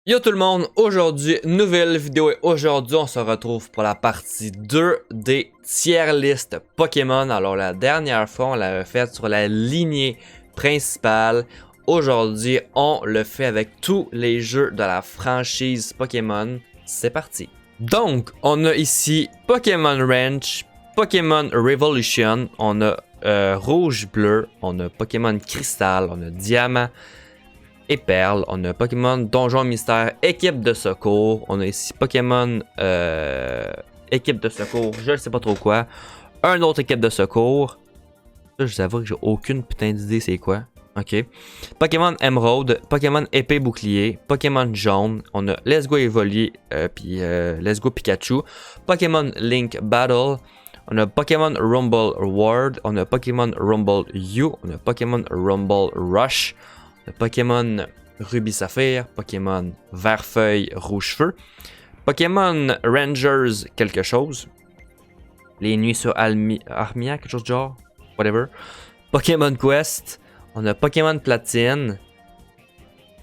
Yo tout le monde, aujourd'hui, nouvelle vidéo et aujourd'hui on se retrouve pour la partie 2 des tier list Pokémon. Alors la dernière fois on l'avait fait sur la lignée principale. Aujourd'hui on le fait avec tous les jeux de la franchise Pokémon. C'est parti. Donc on a ici Pokémon Ranch, Pokémon Revolution, on a Rouge-Bleu, on a Pokémon Cristal, on a Diamant et Perle, on a Pokémon Donjon Mystère, équipe de secours, on a ici Pokémon équipe de secours, je ne sais pas trop quoi, un autre équipe de secours, ça je vous avoue que j'ai aucune putain d'idée c'est quoi, ok, Pokémon Emerald, Pokémon épée bouclier, Pokémon jaune, on a Let's Go Evoli, puis Let's Go Pikachu, Pokémon Link Battle, on a Pokémon Rumble World, on a Pokémon Rumble U, on a Pokémon Rumble Rush, Pokémon Ruby Saphir, Pokémon Vert-Feuille Rouge-Feu, Pokémon Rangers quelque chose, les nuits sur Armia, quelque chose de genre, whatever, Pokémon Quest, on a Pokémon Platine,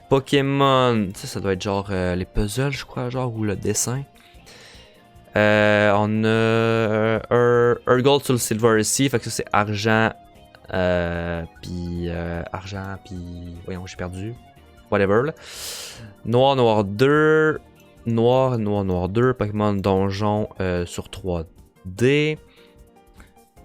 Pokémon, ça doit être genre les puzzles je crois, genre, ou le dessin. On a Urgold sur le Silver Sea, fait que ça c'est argent. Argent, puis voyons, j'ai perdu. Whatever. Là. Noir 2. Noir 2. Pokémon Donjon sur 3D.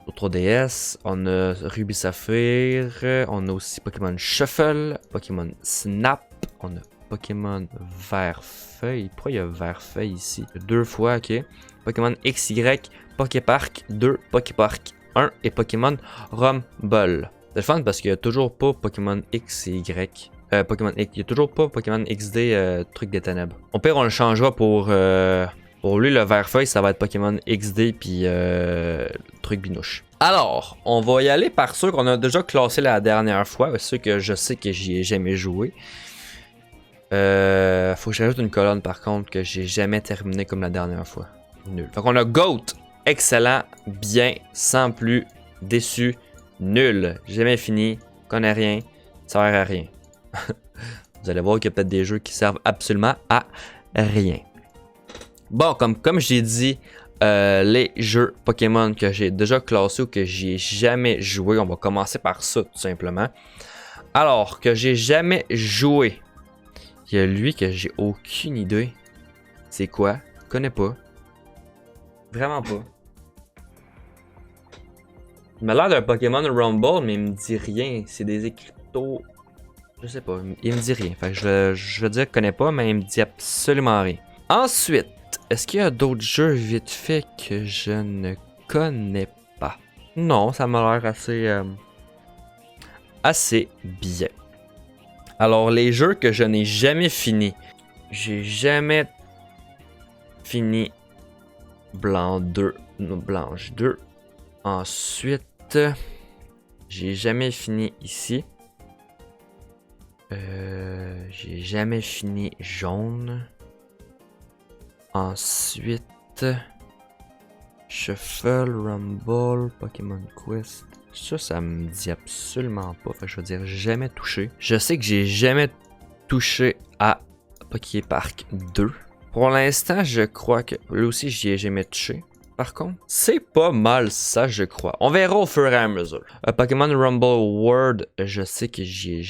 Sur 3DS. On a Ruby Saphir. On a aussi Pokémon Shuffle. Pokémon Snap. On a Pokémon Vert-Feuille. Pourquoi il y a Vert-Feuille ici? Deux fois, ok. Pokémon XY. Poképark 2. Poképark 1 et Pokémon Rumble. C'est le fun parce qu'il n'y a toujours pas Pokémon X et Y. Pokémon X, il n'y a toujours pas Pokémon XD truc des ténèbres. Au pire, on le changera pour lui, le vert-feuille, ça va être Pokémon XD puis truc binouche. Alors, on va y aller par ceux qu'on a déjà classés la dernière fois, ceux que je sais que j'y ai jamais joué. Faut que j'ajoute une colonne par contre que j'ai jamais terminé comme la dernière fois. Nul. Fait qu'on a Goat. Excellent, bien, sans plus, déçu, nul, jamais fini, connais rien, ça sert à rien. Vous allez voir qu'il y a peut-être des jeux qui servent absolument à rien. Bon, comme j'ai dit, les jeux Pokémon que j'ai déjà classés ou que j'ai jamais joué, on va commencer par ça tout simplement. Alors, que j'ai jamais joué, il y a lui que j'ai aucune idée. C'est quoi? Je connais pas. Vraiment pas. Il m'a l'air d'un Pokémon Rumble, mais il me dit rien. C'est des écriteaux. Je sais pas, il me dit rien. Fait que je veux dire que je connais pas, mais il me dit absolument rien. Ensuite, est-ce qu'il y a d'autres jeux vite fait que je ne connais pas? Non, ça m'a l'air assez bien. Alors, les jeux que je n'ai jamais fini. J'ai jamais fini Blanc 2, Blanche 2. Ensuite, j'ai jamais fini ici. J'ai jamais fini jaune. Ensuite, Shuffle, Rumble, Pokémon Quest. Ça me dit absolument pas. Fait que je veux dire jamais touché. Je sais que j'ai jamais touché à Poképark 2. Pour l'instant, je crois que lui aussi j'y ai jamais touché. Par contre, c'est pas mal ça, je crois. On verra au fur et à mesure. Pokémon Rumble World, je sais que j'ai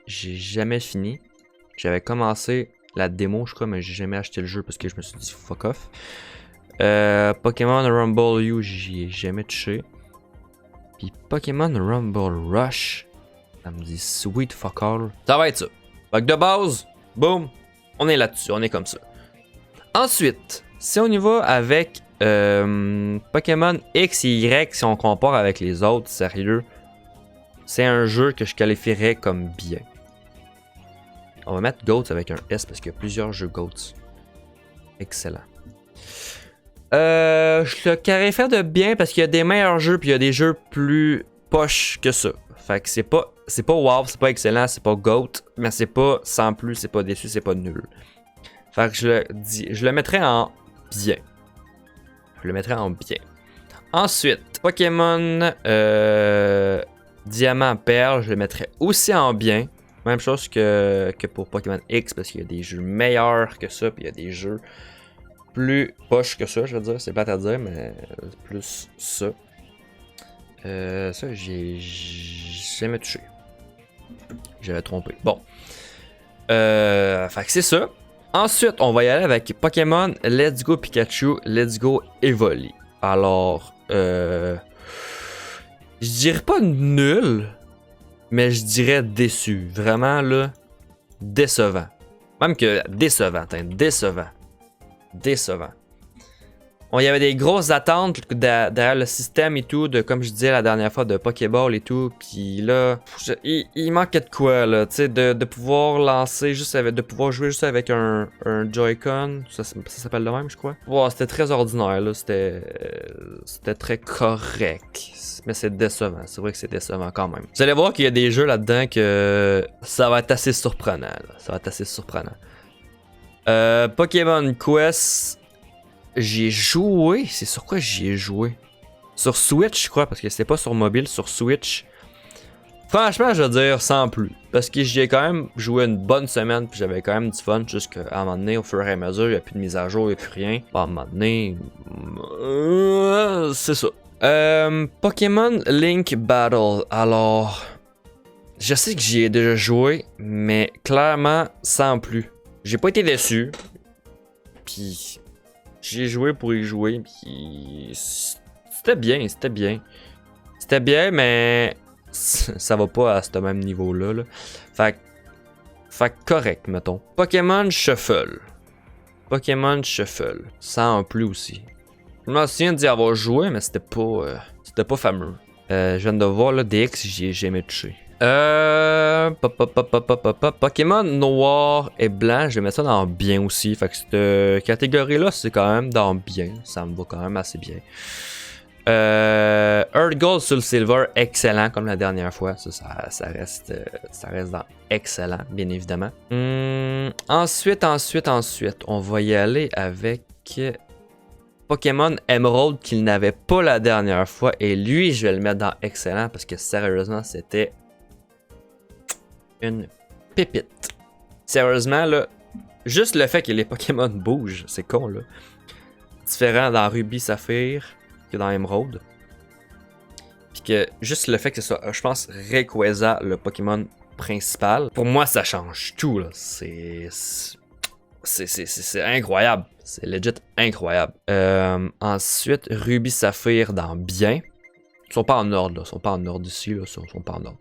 jamais fini. J'avais commencé la démo, je crois, mais j'ai jamais acheté le jeu parce que je me suis dit fuck off. Pokémon Rumble U, j'y ai jamais touché. Puis Pokémon Rumble Rush, ça me dit sweet fuck all. Ça va être ça. Fait que de base, boom, on est là-dessus, on est comme ça. Ensuite, si on y va avec Pokémon X et Y, si on compare avec les autres, sérieux, c'est un jeu que je qualifierais comme bien. On va mettre Goats avec un S parce qu'il y a plusieurs jeux Goats. Excellent. Je le qualifierais de bien parce qu'il y a des meilleurs jeux puis il y a des jeux plus poches que ça. Fait que c'est pas wow, c'est pas excellent, c'est pas GOAT, mais c'est pas sans plus, c'est pas déçu, c'est pas nul. Fait que je le mettrais en bien. Je le mettrais en bien. Ensuite, Pokémon Diamant Perle, je le mettrais aussi en bien. Même chose que pour Pokémon X, parce qu'il y a des jeux meilleurs que ça, puis il y a des jeux plus poches que ça, je veux dire. C'est plate à dire, mais plus ça. Ça, j'ai jamais touché. J'avais trompé. Bon. Fait que c'est ça. Ensuite, on va y aller avec Pokémon Let's Go Pikachu, Let's Go Evoli. Alors, je dirais pas nul, mais je dirais déçu. Vraiment, là, décevant. Même que décevant, décevant. Décevant. Bon, il y avait des grosses attentes derrière le système et tout, de comme je disais la dernière fois, de Pokéball et tout. Puis là, il manquait de quoi, là, tu sais, de pouvoir lancer juste avec, de pouvoir jouer juste avec un Joy-Con. Ça s'appelle le même, je crois. Wow, c'était très ordinaire, là. C'était très correct. Mais c'est décevant. C'est vrai que c'est décevant quand même. Vous allez voir qu'il y a des jeux là-dedans que ça va être assez surprenant, là. Ça va être assez surprenant. Pokémon Quest. J'y ai joué. C'est sur quoi j'y ai joué? Sur Switch, je crois, parce que c'était pas sur mobile, sur Switch. Franchement, je veux dire sans plus. Parce que j'y ai quand même joué une bonne semaine, puis j'avais quand même du fun, jusqu'à un moment donné, au fur et à mesure, il n'y a plus de mise à jour, il n'y a plus rien. Bon, à un moment donné, c'est ça. Pokémon Link Battle. Alors, je sais que j'y ai déjà joué, mais clairement, sans plus. J'ai pas été déçu. Puis... J'y ai joué pour y jouer, puis c'était bien, c'était bien. C'était bien, mais ça va pas à ce même niveau-là. Là. Fait correct, mettons. Pokémon Shuffle. Pokémon Shuffle. Ça en plus aussi. Je me souviens d'y avoir joué, mais c'était pas fameux. Je viens de voir, là, DX, j'y ai jamais touché. Pokémon Noir et Blanc, je vais mettre ça dans bien aussi. Fait que cette catégorie-là, c'est quand même dans bien. Ça me va quand même assez bien. Earth Gold sur le Silver, excellent comme la dernière fois. Ça reste dans excellent, bien évidemment. Ensuite, on va y aller avec Pokémon Emerald qu'il n'avait pas la dernière fois. Et lui, je vais le mettre dans excellent parce que sérieusement, c'était une pépite. Sérieusement, là, juste le fait que les Pokémon bougent, c'est con, là. Différent dans Ruby Saphir que dans Emerald. Puis que juste le fait que ce soit, je pense, Rayquaza, le Pokémon principal, pour moi, ça change tout, là. C'est incroyable. C'est legit incroyable. Ensuite, Ruby Saphir dans bien. Ils sont pas en ordre, là. Ils sont pas en ordre ici, là. Ils sont pas en ordre.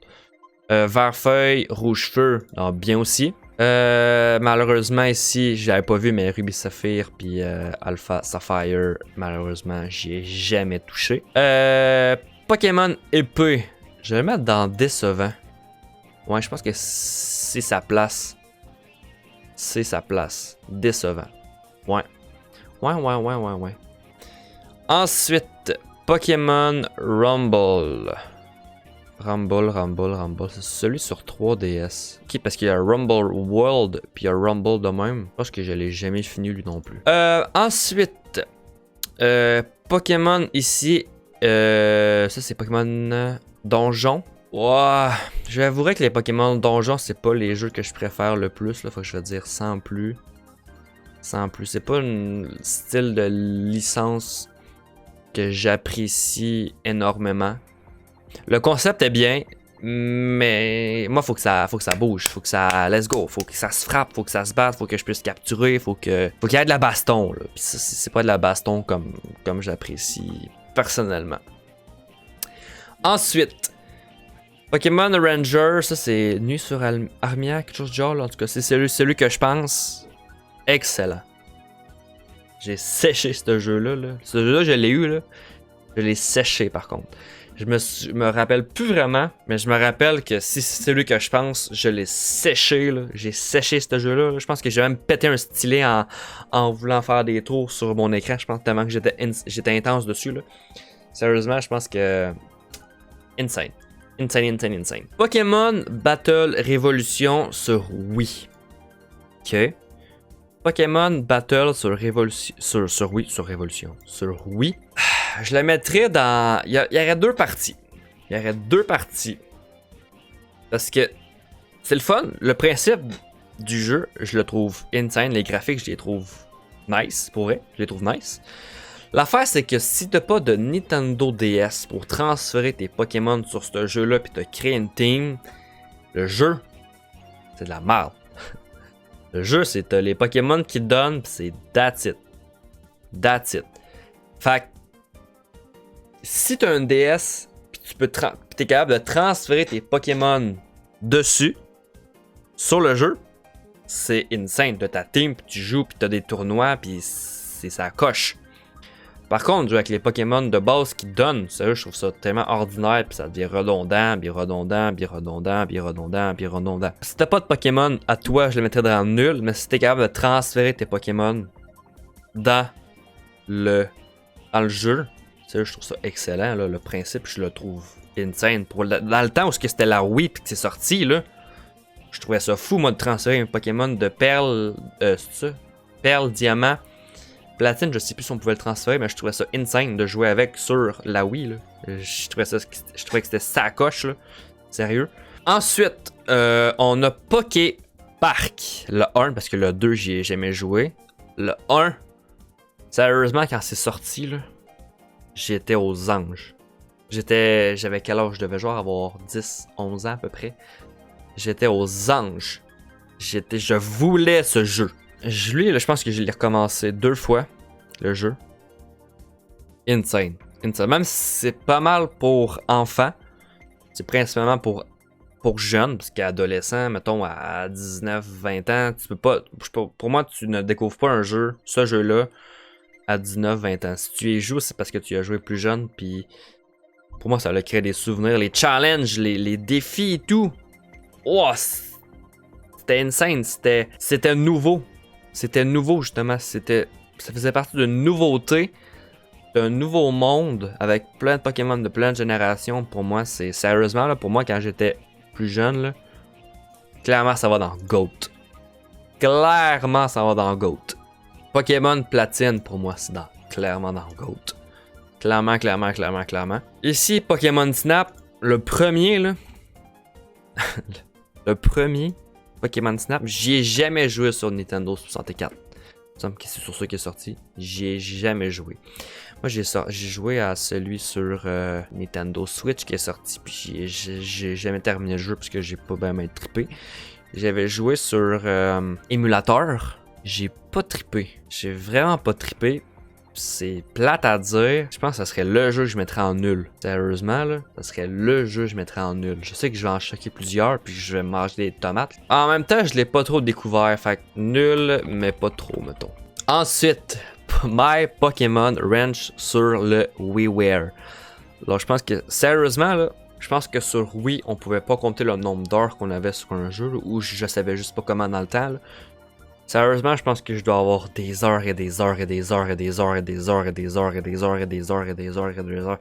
Vert-feuille, rouge-feu, dans bien aussi. Malheureusement ici, j'avais pas vu, mais Ruby Saphir puis Alpha Sapphire, malheureusement, j'y ai jamais touché. Pokémon épée, je vais le mettre dans décevant. Ouais, je pense que c'est sa place. C'est sa place. Décevant. Ouais. Ouais. Ensuite, Pokémon Rumble. Rumble, c'est celui sur 3DS. Ok, parce qu'il y a Rumble World, puis il y a Rumble de même. Je pense que je l'ai jamais fini lui non plus. Ensuite, Pokémon ici. Ça c'est Pokémon Donjon. Ouah, j'avouerais que les Pokémon Donjon, c'est pas les jeux que je préfère le plus. Là, faut que je vais dire sans plus. Sans plus. C'est pas un style de licence que j'apprécie énormément. Le concept est bien, mais moi, faut que ça bouge, faut que ça let's go, faut que ça se frappe, faut que ça se batte, faut que je puisse capturer, faut qu'il y ait de la baston. Là. Puis ça, c'est pas de la baston comme j'apprécie personnellement. Ensuite, Pokémon Ranger, ça c'est Nuit sur Armia, quelque chose de genre, là. En tout cas, c'est celui que je pense. Excellent. J'ai séché ce jeu-là. Là. Ce jeu-là, je l'ai eu, là. Je l'ai séché par contre. Je me rappelle plus vraiment, mais je me rappelle que si c'est celui que je pense, je l'ai séché, là. J'ai séché ce jeu-là. Là. Je pense que j'ai même pété un stylet en voulant faire des tours sur mon écran. Je pense tellement que j'étais intense dessus, là. Sérieusement, je pense que... Insane. Pokémon Battle Révolution sur Wii. Ok. Pokémon Battle sur Révolution. Sur Révolution. Sur Wii. Je la mettrais dans... Il y aurait deux parties. Parce que C'est le fun. Le principe du jeu, je le trouve insane. Les graphiques, je les trouve nice, pour vrai. Je les trouve nice. L'affaire, c'est que si t'as pas de Nintendo DS pour transférer tes Pokémon sur ce jeu-là puis te créer une team, le jeu, c'est de la merde. Le jeu, c'est t'as les Pokémon qui te donnent pis c'est that's it. That's it. Fait que, si t'as un DS pis t'es capable de transférer tes Pokémon dessus, sur le jeu, c'est insane. T'as ta team pis tu joues pis t'as des tournois pis c'est ça coche. Par contre, jouer avec les Pokémon de base qui donnent, sérieux, je trouve ça tellement ordinaire, puis ça devient redondant, puis redondant, puis redondant, puis redondant, puis redondant. Si t'as pas de Pokémon à toi, je le mettrais dans nul, mais si t'es capable de transférer tes Pokémon dans le jeu, sérieux, je trouve ça excellent, là, le principe, je le trouve insane. Dans le temps où c'était la Wii puis que c'est sorti, là, je trouvais ça fou, moi, de transférer un Pokémon de perle, c'est ça? Perle, diamant, platine, je sais plus si on pouvait le transférer, mais je trouvais ça insane de jouer avec sur la Wii, là. Je trouvais que c'était sacoche, là. Sérieux. Ensuite, on a Poké Park, le 1, parce que le 2, j'y ai jamais joué. Le 1, sérieusement, quand c'est sorti, là, j'étais aux anges. J'avais quel âge? Je devais genre avoir 10, 11 ans à peu près. J'étais aux anges. Je voulais ce jeu. Lui, là, je pense que je l'ai recommencé 2 fois, le jeu. Insane. Même si c'est pas mal pour enfants, c'est principalement pour jeunes, parce qu'adolescents, mettons, à 19, 20 ans, tu peux pas... Pour moi, tu ne découvres pas ce jeu-là, à 19, 20 ans. Si tu y joues, c'est parce que tu y as joué plus jeune, puis pour moi, ça a créé des souvenirs, les challenges, les défis et tout. Oh, c'était insane, c'était nouveau. C'était nouveau, justement. Ça faisait partie d'une nouveauté, d'un nouveau monde, avec plein de Pokémon de plein de générations. Pour moi, c'est sérieusement, là, pour moi, quand j'étais plus jeune, là, clairement, ça va dans GOAT. Clairement, ça va dans GOAT. Pokémon Platine, pour moi, c'est clairement dans GOAT. Clairement. Ici, Pokémon Snap, le premier, là. Le premier Pokémon Snap, j'y ai jamais joué sur Nintendo 64. Il me semble que c'est sur ça qui est sorti. J'y ai jamais joué. Moi, j'ai joué à celui sur Nintendo Switch qui est sorti, puis j'ai jamais terminé le jeu parce que j'ai pas bien trippé. J'avais joué sur émulateur. J'ai pas trippé. J'ai vraiment pas trippé. C'est plate à dire. Je pense que ça serait le jeu que je mettrais en nul. Sérieusement, là, ça serait le jeu que je mettrais en nul. Je sais que je vais en choquer plusieurs, puis je vais manger des tomates. En même temps, je l'ai pas trop découvert. Fait que nul, mais pas trop, mettons. Ensuite, My Pokémon Ranch sur le WiiWare. Alors, je pense que, sérieusement, là, je pense que sur Wii, on pouvait pas compter le nombre d'heures qu'on avait sur un jeu, là, ou je savais juste pas comment dans le temps, là. Sérieusement, je pense que je dois avoir des heures et des heures et des heures et des heures et des heures et des heures et des heures et des heures et des heures et des heures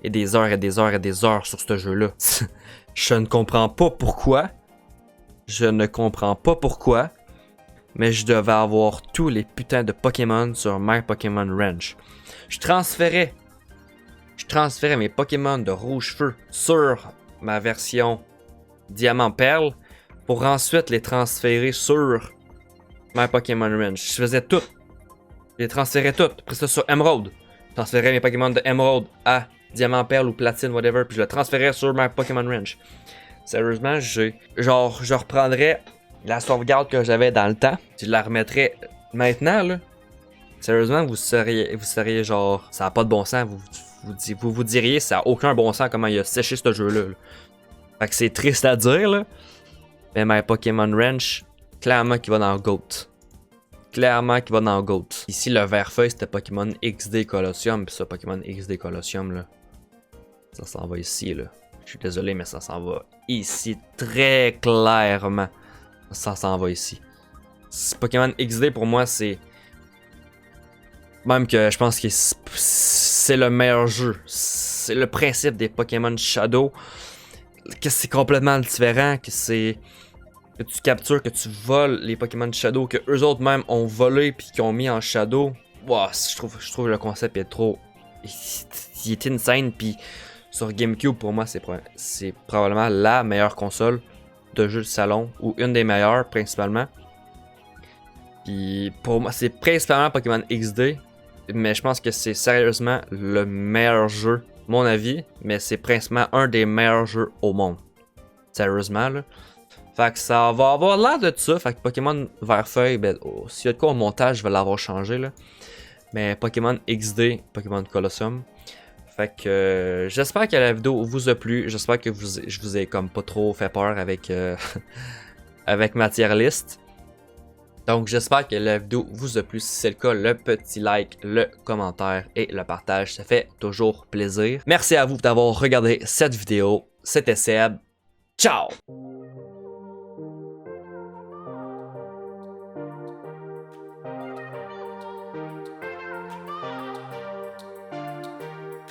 et des heures et des heures et des heures sur ce jeu-là. Je ne comprends pas pourquoi. Mais je devais avoir tous les putains de Pokémon sur My Pokémon Ranch. Je transférais mes Pokémon de Rouge-Feu sur ma version Diamant Perle pour ensuite les transférer sur My Pokémon Ranch. Je faisais tout. Je les transférais tout. Après ça sur Emerald. Je transférais mes Pokémon de Emerald à Diamant Perle ou Platine, whatever. Puis je le transférais sur My Pokémon Ranch. Sérieusement, je reprendrais la sauvegarde que j'avais dans le temps. Je la remettrais maintenant, là. Sérieusement, vous seriez genre, ça a pas de bon sens. Vous diriez, ça a aucun bon sens comment il a séché ce jeu-là. Là. Fait que c'est triste à dire, là. Mais My Pokémon Ranch, clairement qu'il va dans GOAT. Ici, le vert-feuille, c'était Pokémon XD Colosseum. Puis ça, Pokémon XD Colosseum, là. Ça s'en va ici, là. Je suis désolé, mais ça s'en va ici très clairement. Ça s'en va ici. Pokémon XD, pour moi, c'est... Même que je pense que c'est le meilleur jeu. C'est le principe des Pokémon Shadow. Que c'est complètement différent, que tu captures, que tu voles les Pokémon Shadow, que eux autres même ont volé puis qu'ils ont mis en Shadow. Wow, je trouve le concept est trop... Il est insane, puis sur GameCube, pour moi, c'est probablement la meilleure console de jeux de salon, ou une des meilleures principalement. Puis pour moi, c'est principalement Pokémon XD, mais je pense que c'est sérieusement le meilleur jeu, mon avis, mais c'est principalement un des meilleurs jeux au monde. Sérieusement, là. Fait que ça va avoir l'air de ça. Fait que Pokémon Vert-Feuille, ben, s'il y a de quoi au montage, je vais l'avoir changé, là. Mais Pokémon XD, Pokémon Colosseum. Fait que j'espère que la vidéo vous a plu. J'espère que je vous ai comme pas trop fait peur avec, avec ma tier list. Donc j'espère que la vidéo vous a plu. Si c'est le cas, le petit like, le commentaire et le partage, ça fait toujours plaisir. Merci à vous d'avoir regardé cette vidéo. C'était Seb. Ciao!